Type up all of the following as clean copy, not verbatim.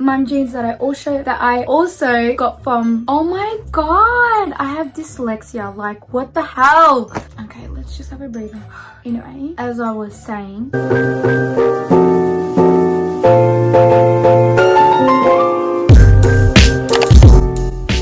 mum jeans that I also got from, oh my god, I have dyslexia, like what the hell. Okay, let's just have a breather. Anyway, as I was saying,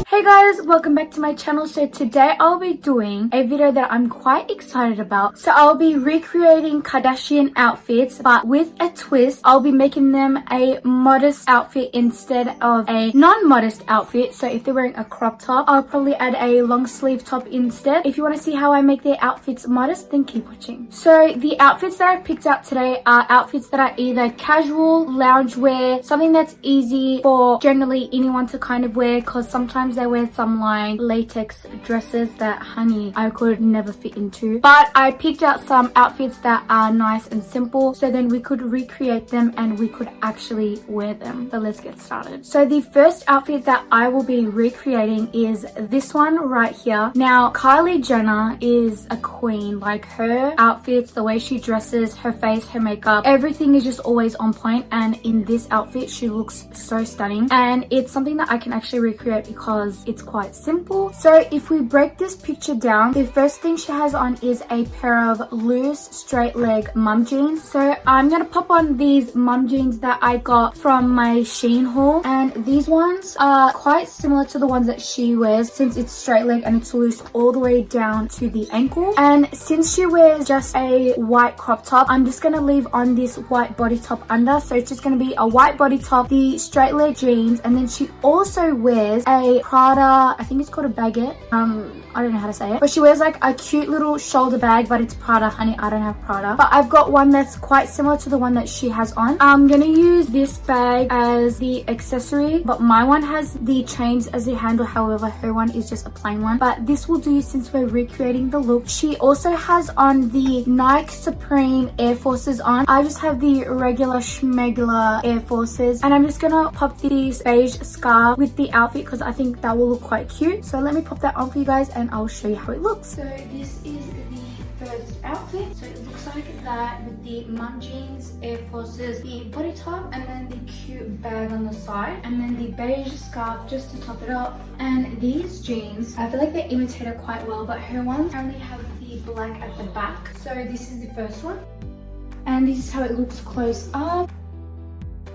hey guys, welcome back to my channel. So today I'll be doing a video that I'm quite excited about. So I'll be recreating Kardashian outfits, but with a twist. I'll be making them a modest outfit instead of a non-modest outfit. So if they're wearing a crop top, I'll probably add a long sleeve top instead. If you want to see how I make their outfits modest, then keep watching. So the outfits that I've picked out today are outfits that are either casual, loungewear, something that's easy for generally anyone to kind of wear, because sometimes they wear some like latex dresses that, honey, I could never fit into. But I picked out some outfits that are nice and simple, so then we could recreate them and we could actually wear them. So let's get started. So the first outfit that I will be recreating is this one right here. Now, Kylie Jenner is a queen. Like, her outfits, the way she dresses, her face, her makeup, everything is just always on point. And in this outfit, she looks so stunning. And it's something that I can actually recreate because it's quite simple. So if we break this picture down, the first thing she has on is a pair of loose straight leg mum jeans. So I'm gonna pop on these mum jeans that I got from my SHEIN haul, and these ones are quite similar to the ones that she wears, since it's straight leg and it's loose all the way down to the ankle. And since she wears just a white crop top, I'm just gonna leave on this white body top under. So it's just gonna be a white body top, the straight leg jeans, and then she also wears a Prada, I think it's called a baguette, I don't know how to say it, but she wears like a cute little shoulder bag, but it's Prada, honey, I don't have Prada. But I've got one that's quite similar to the one that she has on. I'm gonna use this bag as the accessory, but my one has the chains as the handle, however her one is just a plain one. But this will do since we're recreating the look. She also has on the Nike Supreme Air Forces on. I just have the regular schmegular Air Forces, and I'm just gonna pop this beige scarf with the outfit because I think that will look quite cute. So let me pop that on for you guys and I'll show you how it looks. So this is the first outfit. So it looks like that with the mum jeans, Air Forces, the body top, and then the cute bag on the side, and then the beige scarf just to top it up. And these jeans, I feel like they imitate her quite well, but her ones only have the black at the back. So this is the first one, and this is how it looks close up,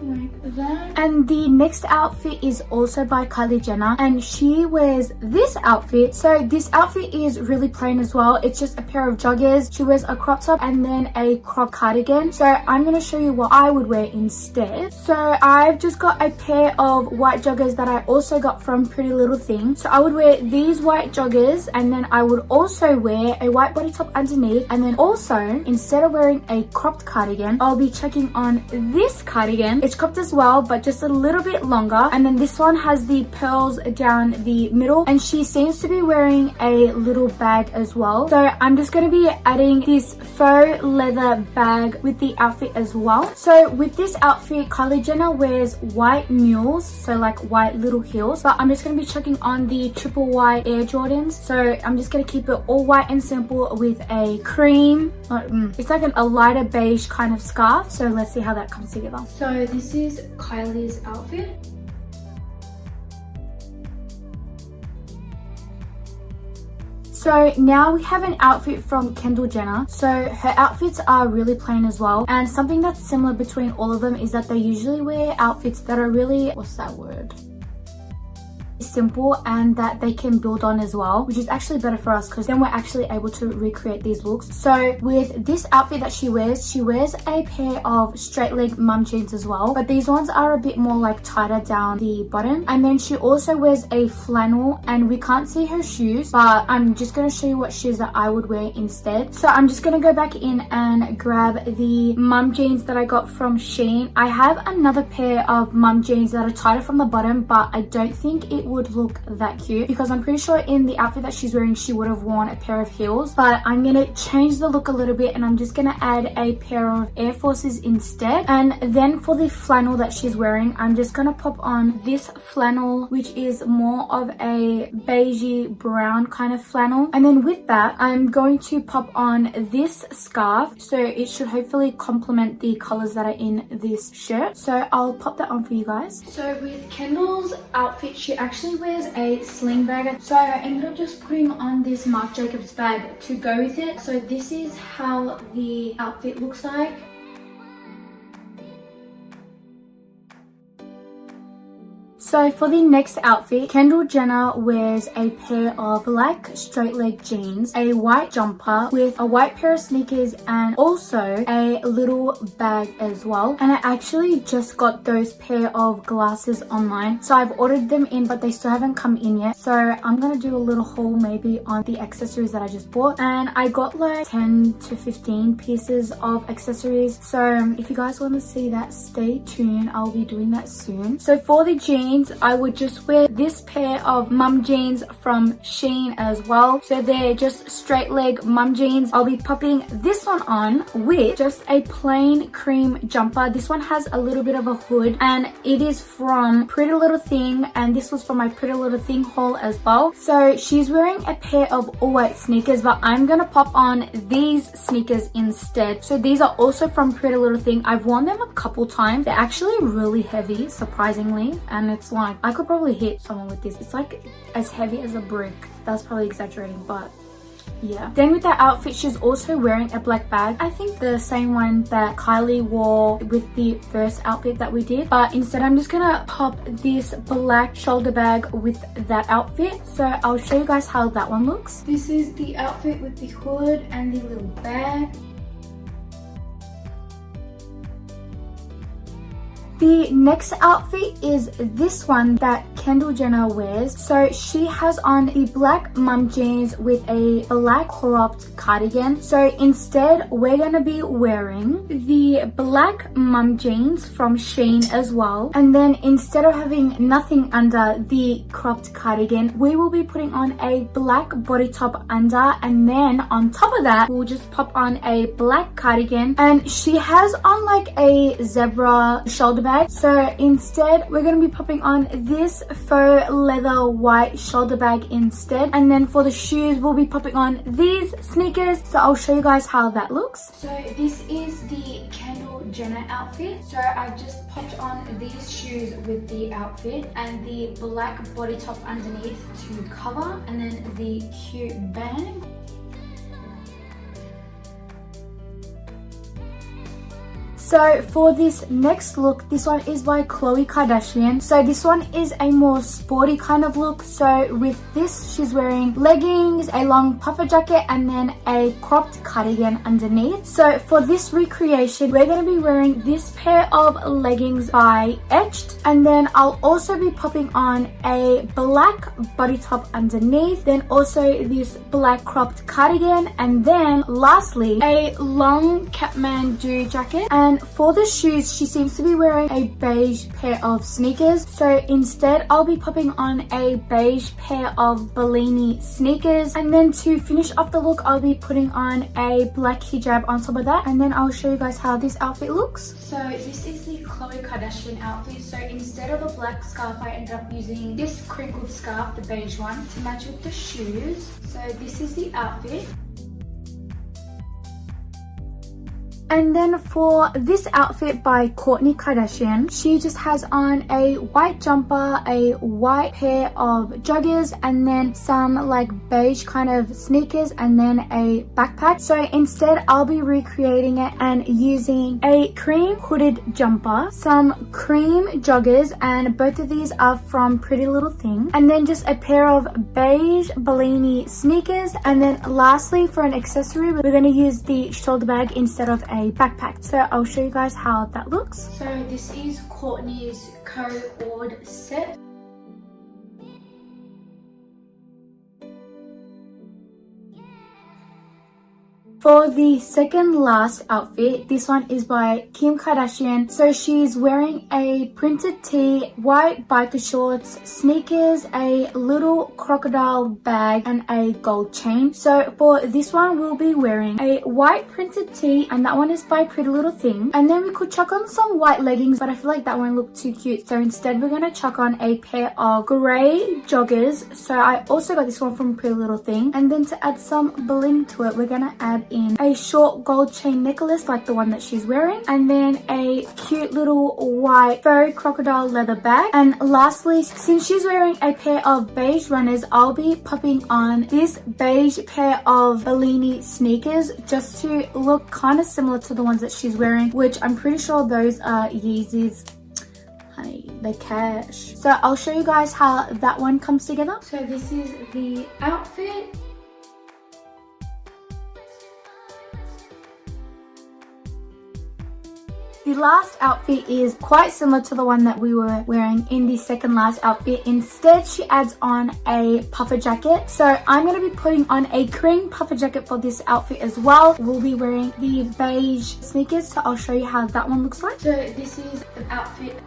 like that. And the next outfit is also by Kylie Jenner, and she wears this outfit. So this outfit is really plain as well. It's just a pair of joggers. She wears a crop top and then a crop cardigan. So I'm going to show you what I would wear instead. So I've just got a pair of white joggers that I also got from Pretty Little Thing. So I would wear these white joggers, and then I would also wear a white body top underneath, and then also, instead of wearing a cropped cardigan, I'll be checking on this cardigan. It's cropped as well, but just a little bit longer, and then this one has the pearls down the middle, and she seems to be wearing a little bag as well. So I'm just going to be adding this faux leather bag with the outfit as well. So with this outfit, Kylie Jenner wears white mules, so like white little heels, but I'm just going to be checking on the triple white Air Jordans. So I'm just going to keep it all white and simple with a cream, it's like a lighter beige kind of scarf. So let's see how that comes together. So this is Kylie's outfit. So now we have an outfit from Kendall Jenner. So her outfits are really plain as well, and something that's similar between all of them is that they usually wear outfits that are really, what's that word, simple, and that they can build on as well, which is actually better for us because then we're actually able to recreate these looks. So with this outfit that she wears a pair of straight leg mum jeans as well, but these ones are a bit more like tighter down the bottom. And then she also wears a flannel, and we can't see her shoes, but I'm just going to show you what shoes that I would wear instead. So I'm just going to go back in and grab the mum jeans that I got from SHEIN. I have another pair of mum jeans that are tighter from the bottom, but I don't think it would look that cute, because I'm pretty sure in the outfit that she's wearing she would have worn a pair of heels. But I'm gonna change the look a little bit, and I'm just gonna add a pair of Air Forces instead. And then for the flannel that she's wearing, I'm just gonna pop on this flannel, which is more of a beigey brown kind of flannel. And then with that, I'm going to pop on this scarf, so it should hopefully complement the colors that are in this shirt. So I'll pop that on for you guys. So with Kendall's outfit, she actually wears a sling bag, so I ended up just putting on this Marc Jacobs bag to go with it. So this is how the outfit looks like. So for the next outfit, Kendall Jenner wears a pair of black straight leg jeans, a white jumper with a white pair of sneakers, and also a little bag as well. And I actually just got those pair of glasses online. So I've ordered them in, but they still haven't come in yet. So I'm gonna do a little haul maybe on the accessories that I just bought. And I got like 10 to 15 pieces of accessories. So if you guys want to see that, stay tuned. I'll be doing that soon. So for the jeans, I would just wear this pair of mum jeans from SHEIN as well. So they're just straight leg mum jeans. I'll be popping this one on with just a plain cream jumper. This one has a little bit of a hood, and it is from Pretty Little Thing, and this was from my Pretty Little Thing haul as well. So she's wearing a pair of all white sneakers, but I'm gonna pop on these sneakers instead. So these are also from Pretty Little Thing. I've worn them a couple times. They're actually really heavy, surprisingly, and it's like I could probably hit someone with this. It's like as heavy as a brick. That's probably exaggerating, but yeah. Then with that outfit, she's also wearing a black bag. I think the same one that Kylie wore with the first outfit that we did, but instead I'm just gonna pop this black shoulder bag with that outfit. So I'll show you guys how that one looks. This is the outfit with the hood and the little bag. The next outfit is this one that Kendall Jenner wears. So she has on the black mum jeans with a black cropped cardigan. So instead, we're gonna be wearing the black mum jeans from SHEIN as well. And then instead of having nothing under the cropped cardigan, we will be putting on a black body top under. And then on top of that, we'll just pop on a black cardigan. And she has on like a zebra shoulder bag. So instead, we're going to be popping on this faux leather white shoulder bag instead. And then for the shoes, we'll be popping on these sneakers. So I'll show you guys how that looks. So this is the Kendall Jenner outfit. So I've just popped on these shoes with the outfit and the black body top underneath to cover, and then the cute bag. So for this next look, this one is by Khloe Kardashian. So this one is a more sporty kind of look. So with this, she's wearing leggings, a long puffer jacket, and then a cropped cardigan underneath. So for this recreation, we're going to be wearing this pair of leggings by Etched. And then I'll also be popping on a black body top underneath. Then also this black cropped cardigan. And then lastly, a long Kathmandu jacket. And for the shoes, she seems to be wearing a beige pair of sneakers. So instead, I'll be popping on a beige pair of Bellini sneakers. And then to finish off the look, I'll be putting on a black hijab on top of that. And then I'll show you guys how this outfit looks. So this is the Khloe Kardashian outfit. So instead of a black scarf, I ended up using this crinkled scarf, the beige one, to match with the shoes. So this is the outfit. And then for this outfit by Kourtney Kardashian, she just has on a white jumper, a white pair of joggers, and then some like beige kind of sneakers, and then a backpack. So instead, I'll be recreating it and using a cream hooded jumper, some cream joggers, and both of these are from Pretty Little Thing, and then just a pair of beige Bellini sneakers. And then lastly, for an accessory, we're going to use the shoulder bag instead of a backpack. So I'll show you guys how that looks. So this is Kourtney's co-ord set. For the second last outfit, this one is by Kim Kardashian. So she's wearing a printed tee, white biker shorts, sneakers, a little crocodile bag, and a gold chain. So for this one, we'll be wearing a white printed tee, and that one is by Pretty Little Thing. And then we could chuck on some white leggings, but I feel like that won't look too cute. So instead, we're gonna chuck on a pair of gray joggers. So I also got this one from Pretty Little Thing. And then to add some bling to it, we're gonna add in a short gold chain necklace like the one that she's wearing, and then a cute little white furry crocodile leather bag. And lastly, since she's wearing a pair of beige runners, I'll be popping on this beige pair of Bellini sneakers just to look kind of similar to the ones that she's wearing, which I'm pretty sure those are Yeezys. Honey, they cash. So I'll show you guys how that one comes together. So this is the outfit. The last outfit is quite similar to the one that we were wearing in the second last outfit. Instead, she adds on a puffer jacket. So I'm going to be putting on a cream puffer jacket for this outfit as well. We'll be wearing the beige sneakers, so I'll show you how that one looks like. So this is the outfit.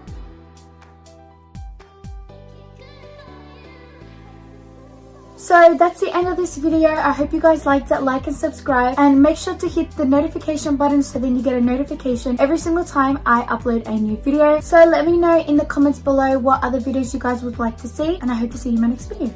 So that's the end of this video. I hope you guys liked it. Like and subscribe, and make sure to hit the notification button so then you get a notification every single time I upload a new video. So let me know in the comments below what other videos you guys would like to see, and I hope to see you in my next video.